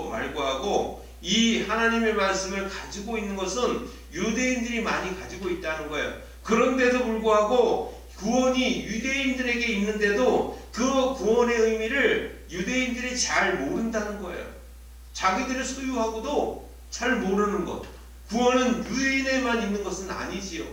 말고하고 이 하나님의 말씀을 가지고 있는 것은 유대인들이 많이 가지고 있다는 거예요. 그런데도 불구하고 구원이 유대인들에게 있는데도 그 구원의 의미를 유대인들이 잘 모른다는 거예요. 자기들이 소유하고도 잘 모르는 것. 구원은 유대인에만 있는 것은 아니지요.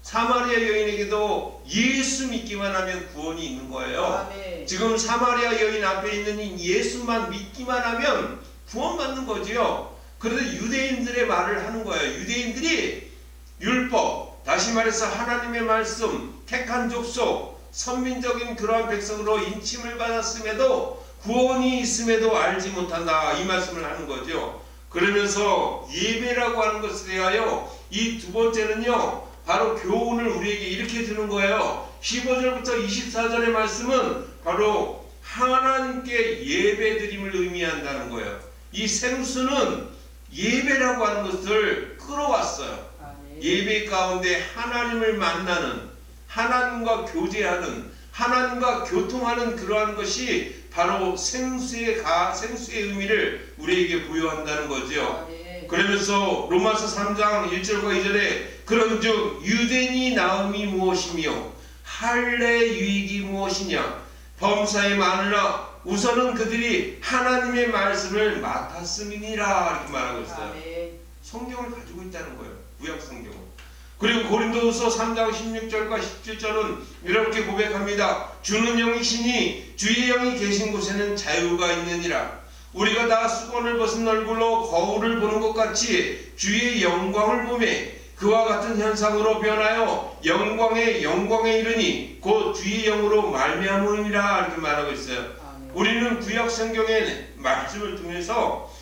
사마리아 여인에게도 예수 믿기만 하면 구원이 있는 거예요. 아멘. 지금 사마리아 여인 앞에 있는 이 예수만 믿기만 하면 구원받는 거지요. 그런데 유대인들의 말을 하는 거예요. 유대인들이 율법, 다시 말해서 하나님의 말씀, 택한 족속, 선민적인 그러한 백성으로 인침을 받았음에도 구원이 있음에도 알지 못한다, 이 말씀을 하는 거죠. 그러면서 예배라고 하는 것에 대하여 이 두 번째는요, 바로 교훈을 우리에게 이렇게 주는 거예요. 15절부터 24절의 말씀은 바로 하나님께 예배드림을 의미한다는 거예요. 이 생수는 예배라고 하는 것을 끌어왔어요. 예배 가운데 하나님을 만나는, 하나님과 교제하는, 하나님과 교통하는 그러한 것이 바로 생수의 의미를 우리에게 부여한다는 거죠. 그러면서 로마서 3장 1절과 2절에 그런즉 유대인이 나음이 무엇이며 할례 유익이 무엇이냐, 범사에 많으나 우선은 그들이 하나님의 말씀을 맡았음이니라, 이렇게 말하고 있어요. 성경을 가지고 있다는 거예요. 구약 성경을. 그리고 고린도후서 3장 16절과 17절은 이렇게 고백합니다. 주는 영이시니 주의 영이 계신 곳에는 자유가 있느니라. 우리가 다 수건을 벗은 얼굴로 거울을 보는 것 같이 주의 영광을 보매 그와 같은 현상으로 변하여 영광에 이르니 곧 주의 영으로 말미암음이라, 이렇게 말하고 있어요. 우리는 구약 성경의 말씀을 통해서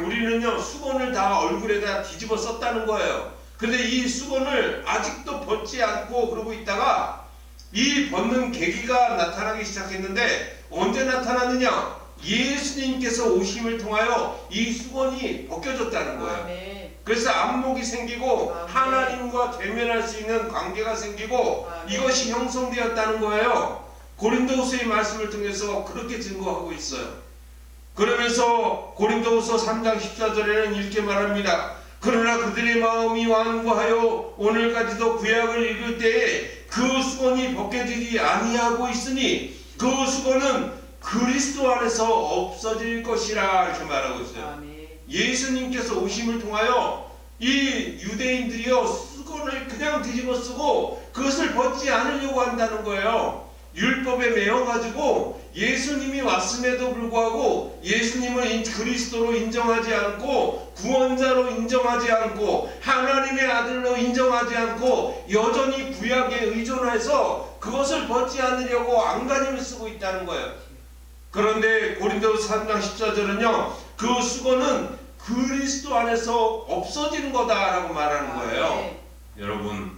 우리는요, 수건을 다 얼굴에다 뒤집어 썼다는 거예요. 근데 이 수건을 아직도 벗지 않고 그러고 있다가 이 벗는 계기가 나타나기 시작했는데 언제 나타났느냐? 예수님께서 오심을 통하여 이 수건이 벗겨졌다는 거예요. 그래서 안목이 생기고 하나님과 대면할 수 있는 관계가 생기고 이것이 형성되었다는 거예요. 고린도후서의 말씀을 통해서 그렇게 증거하고 있어요. 그러면서 고린도후서 3장 14절에는 이렇게 말합니다. 그러나 그들의 마음이 완고하여 오늘까지도 구약을 읽을 때에 그 수건이 벗겨지지 아니하고 있으니 그 수건은 그리스도 안에서 없어질 것이라, 이렇게 말하고 있어요. 예수님께서 오심을 통하여 이 유대인들이요, 수건을 그냥 뒤집어 쓰고 그것을 벗지 않으려고 한다는 거예요. 율법에 매여가지고 예수님이 왔음에도 불구하고 예수님을 그리스도로 인정하지 않고 구원자로 인정하지 않고 하나님의 아들로 인정하지 않고 여전히 구약에 의존해서 그것을 벗지 않으려고 안간힘을 쓰고 있다는 거예요. 그런데 고린도서 3장 14절은요, 그 수건은 그리스도 안에서 없어지는 거다라고 말하는 거예요. 여러분,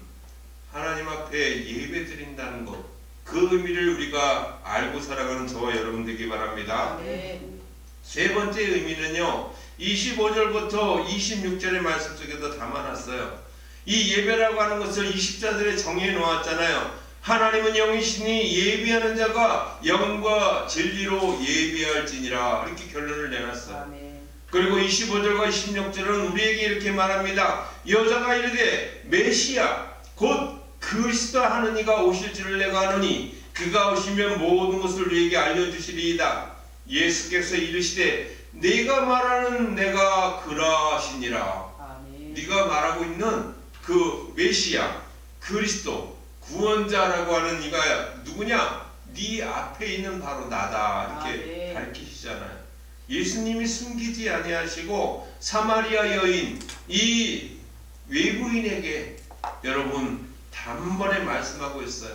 하나님 앞에 예배 드린다는 것, 그 의미를 우리가 알고 살아가는 저와 여러분 되기 바랍니다. 세 번째 의미는요, 25절부터 26절의 말씀 속에도 담아놨어요. 이 예배라고 하는 것을 20자들에 정해 놓았잖아요. 하나님은 영이시니 예비하는 자가 영과 진리로 예비할지니라, 이렇게 결론을 내놨어요. 그리고 25절과 26절은 우리에게 이렇게 말합니다. 여자가 이르되 메시아 곧 그리스도 하는 이가 오실 줄을 내가 아노니 그가 오시면 모든 것을 우리에게 알려주시리이다. 예수께서 이르시되 네가 말하는 내가 그라시니라. 네가 말하고 있는 그 메시아 그리스도 구원자라고 하는 이가 누구냐? 네 앞에 있는 바로 나다, 이렇게 밝히시잖아요. 예수님이 숨기지 아니하시고 사마리아 여인 이 외부인에게 여러분 단번에 말씀하고 있어요.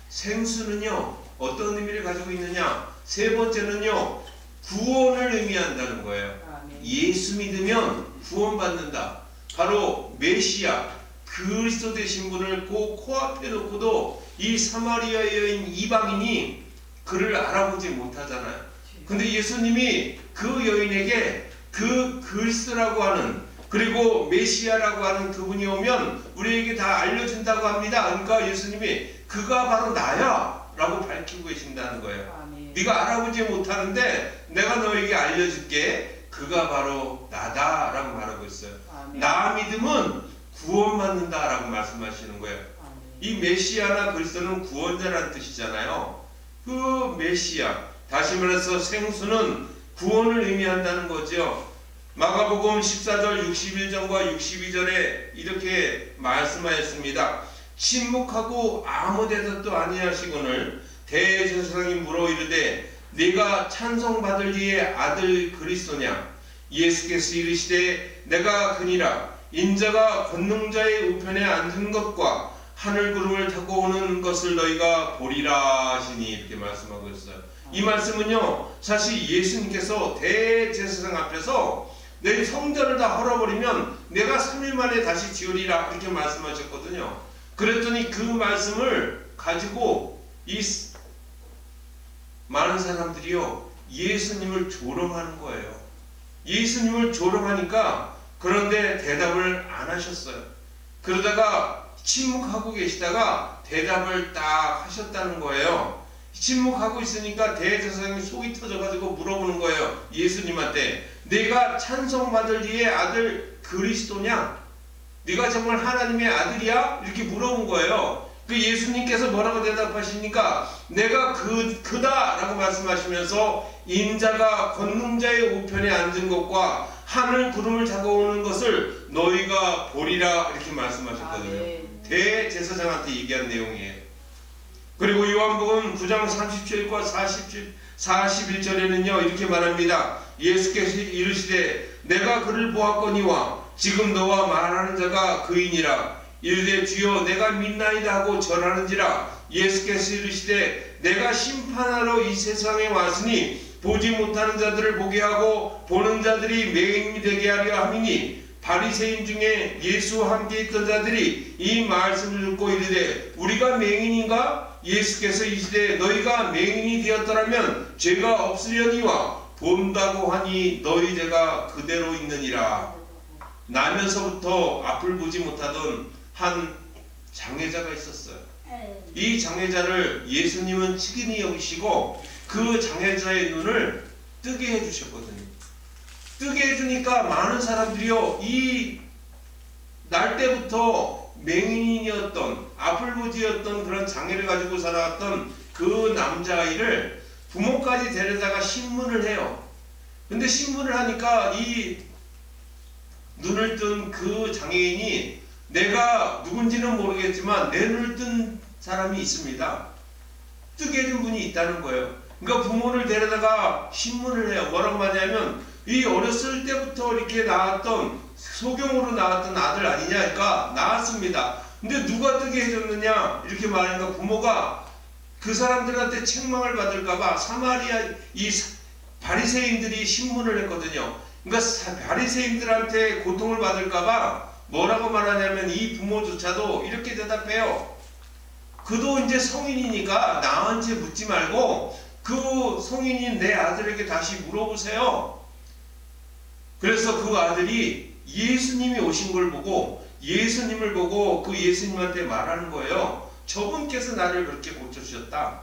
생수는요, 어떤 의미를 가지고 있느냐? 세 번째는요, 구원을 의미한다는 거예요. 예수 믿으면 구원받는다. 바로 메시아 그리스도 되신 분을 그 코앞에 놓고도 이 사마리아 여인 이방인이 그를 알아보지 못하잖아요. 근데 예수님이 그 여인에게 그 그리스도라고 하는, 그리고 메시아라고 하는 그분이 오면 우리에게 다 알려준다고 합니다. 그러니까 예수님이 그가 바로 나야 라고 밝히고 계신다는 거예요. 네가 알아보지 못하는데 내가 너에게 알려줄게. 그가 바로 나다라고 말하고 있어요. 아멘. 나 믿으면 구원받는다라고 말씀하시는 거예요. 아멘. 이 메시아나 그리스도는 구원자라는 뜻이잖아요. 그 메시아, 다시 말해서 생수는 구원을 의미한다는 거죠. 마가복음 14절 61절과 62절에 이렇게 말씀하였습니다. 침묵하고 아무 대답도 아니하시거늘 대제사장이 물어 이르되 네가 찬송받을 이의 아들 그리스도냐? 예수께서 이르시되 내가 그니라. 인자가 권능자의 우편에 앉은 것과 하늘 구름을 타고 오는 것을 너희가 보리라 하시니 이렇게 말씀하고 있어요. 이 말씀은요, 사실 예수님께서 대제사장 앞에서 내 성전을 다 헐어버리면 내가 3일 만에 다시 지으리라 이렇게 말씀하셨거든요. 그랬더니 그 말씀을 가지고 이 많은 사람들이요, 예수님을 조롱하는 거예요. 예수님을 조롱하니까 그런데 대답을 안 하셨어요. 그러다가 침묵하고 계시다가 대답을 딱 하셨다는 거예요. 침묵하고 있으니까 대제사장이 속이 터져가지고 물어보는 거예요. 예수님한테 네가 찬송받을 이의 아들 그리스도냐? 네가 정말 하나님의 아들이야? 이렇게 물어본 거예요. 그 예수님께서 뭐라고 대답하시니까 내가 그다라고 말씀하시면서 인자가 권능자의 우편에 앉은 것과 하늘 구름을 잡아오는 것을 너희가 보리라 이렇게 말씀하셨거든요. 대제사장한테 얘기한 내용이에요. 그리고 요한복음 9장 37절과 41절에는요 이렇게 말합니다. 예수께서 이르시되 내가 그를 보았거니와 지금 너와 말하는 자가 그이니라. 이르되 주여 내가 믿나이다 하고 절하는지라. 예수께서 이르시되 내가 심판하러 이 세상에 왔으니 보지 못하는 자들을 보게 하고 보는 자들이 맹인이 되게 하려 함이니 바리새인 중에 예수와 함께 있던 자들이 이 말씀을 듣고 이르되 우리가 맹인인가? 예수께서 이르시되 너희가 맹인이 되었더라면 죄가 없으려니와 본다고 하니 너희 죄가 그대로 있느니라. 나면서부터 앞을 보지 못하던 한 장애자가 있었어요. 이 장애자를 예수님은 측은히 여기시고 그 장애자의 눈을 뜨게 해주셨거든요. 뜨게 해주니까 많은 사람들이요, 이 날 때부터 맹인이었던 앞을 보지였던 그런 장애를 가지고 살아왔던 그 남자아이를 부모까지 데려다가 신문을 해요. 근데 신문을 하니까 이 눈을 뜬 그 장애인이 내가 누군지는 모르겠지만 내 눈을 뜬 사람이 있습니다. 뜨게 해준 분이 있다는 거예요. 그러니까 부모를 데려다가 신문을 해요. 뭐라고 하냐면 이 어렸을 때부터 이렇게 낳았던 소경으로 낳았던 아들 아니냐, 그러니까 낳았습니다. 근데 누가 뜨게 해줬느냐 이렇게 말하니까 부모가 그 사람들한테 책망을 받을까봐 사마리아 이 바리새인들이 신문을 했거든요. 그러니까 바리새인들한테 고통을 받을까봐 뭐라고 말하냐면 이 부모조차도 이렇게 대답해요. 그도 이제 성인이니까 나한테 묻지 말고 그 성인인 내 아들에게 다시 물어보세요. 그래서 그 아들이 예수님이 오신 걸 보고 예수님을 보고 그 예수님한테 말하는 거예요. 저분께서 나를 그렇게 고쳐주셨다.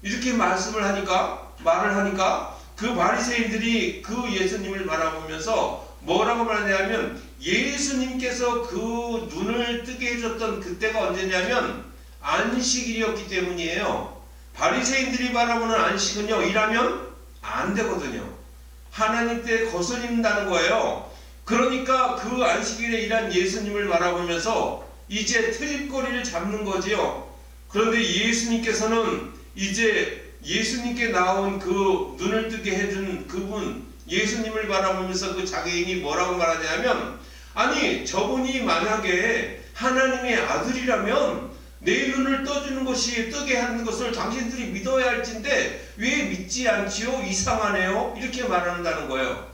이렇게 말을 하니까 그 바리새인들이 그 예수님을 바라보면서 뭐라고 말하냐면 예수님께서 그 눈을 뜨게 해줬던 그때가 언제냐면 안식일이었기 때문이에요. 바리새인들이 바라보는 안식은요, 일하면 안 되거든요. 하나님 때 거스린다는 거예요. 그러니까 그 안식일에 일한 예수님을 바라보면서 이제 트집거리를 잡는 거지요. 그런데 예수님께서는 이제 예수님께 나온 그 눈을 뜨게 해준 그분 예수님을 바라보면서 그 장애인이 뭐라고 말하냐면 아니 저분이 만약에 하나님의 아들이라면 내 눈을 떠주는 것이 뜨게 하는 것을 당신들이 믿어야 할진데 왜 믿지 않지요? 이상하네요. 이렇게 말한다는 거예요.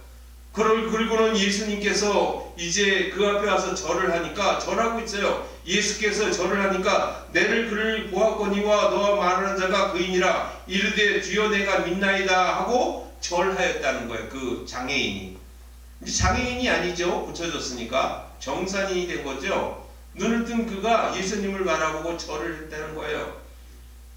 그리고는 예수님께서 이제 그 앞에 와서 절을 하니까 절하고 있어요. 예수께서 절을 하니까 내를 그를 보았거니와 너와 말하는 자가 그이니라. 이르되 주여 내가 믿나이다 하고 절하였다는 거예요. 그 장애인이. 장애인이 아니죠. 고쳐졌으니까 정산인이 된 거죠. 눈을 뜬 그가 예수님을 바라보고 절을 했다는 거예요.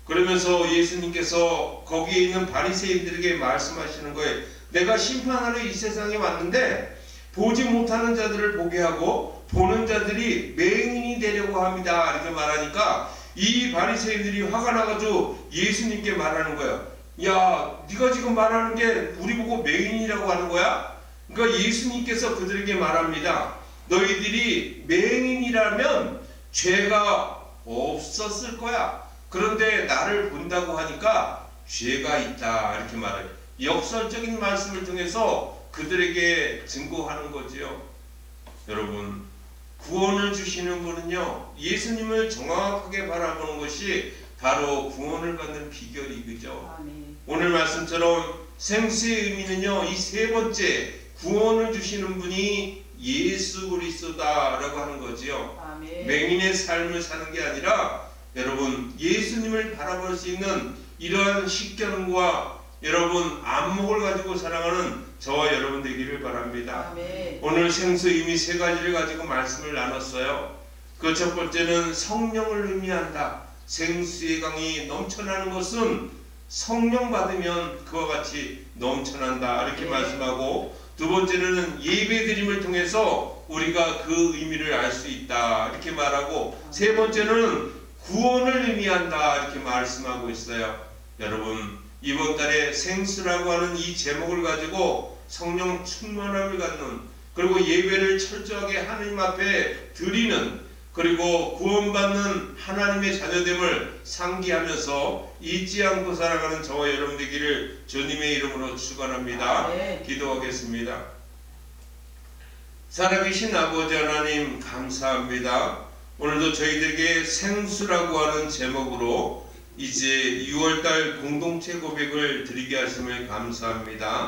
그러면서 예수님께서 거기에 있는 바리새인들에게 말씀하시는 거예요. 내가 심판하러 이 세상에 왔는데 보지 못하는 자들을 보게 하고 보는 자들이 맹인이 되려고 합니다. 이렇게 말하니까 이 바리새인들이 화가 나가지고 예수님께 말하는 거예요. 야, 네가 지금 말하는 게 우리 보고 맹인이라고 하는 거야? 그러니까 예수님께서 그들에게 말합니다. 너희들이 맹인이라면 죄가 없었을 거야. 그런데 나를 본다고 하니까 죄가 있다. 이렇게 말해요. 역설적인 말씀을 통해서 그들에게 증거하는 거지요. 여러분, 구원을 주시는 분은요, 예수님을 정확하게 바라보는 것이 바로 구원을 받는 비결이 그죠. 오늘 말씀처럼 생수의 의미는요, 이 세 번째 구원을 주시는 분이 예수 그리스도다라고 하는 거지요. 아멘. 맹인의 삶을 사는 게 아니라 여러분 예수님을 바라볼 수 있는 이러한 식견과 여러분 안목을 가지고 살아가는 저와 여러분 되기를 바랍니다. 아멘. 오늘 생수 의미 세 가지를 가지고 말씀을 나눴어요. 그 첫 번째는 성령을 의미한다. 생수의 강이 넘쳐나는 것은 성령 받으면 그와 같이 넘쳐난다. 이렇게 말씀하고, 두 번째는 예배드림을 통해서 우리가 그 의미를 알 수 있다. 이렇게 말하고, 세 번째는 구원을 의미한다. 이렇게 말씀하고 있어요. 여러분, 이번 달에 생수라고 하는 이 제목을 가지고 성령 충만함을 갖는, 그리고 예배를 철저하게 하나님 앞에 드리는, 그리고 구원받는 하나님의 자녀됨을 상기하면서 잊지 않고 살아가는 저와 여러분 되기를 주님의 이름으로 축원합니다. 기도하겠습니다. 살아계신 아버지 하나님 감사합니다. 오늘도 저희들에게 생수라고 하는 제목으로 이제 6월달 공동체 고백을 드리게 하심을 감사합니다.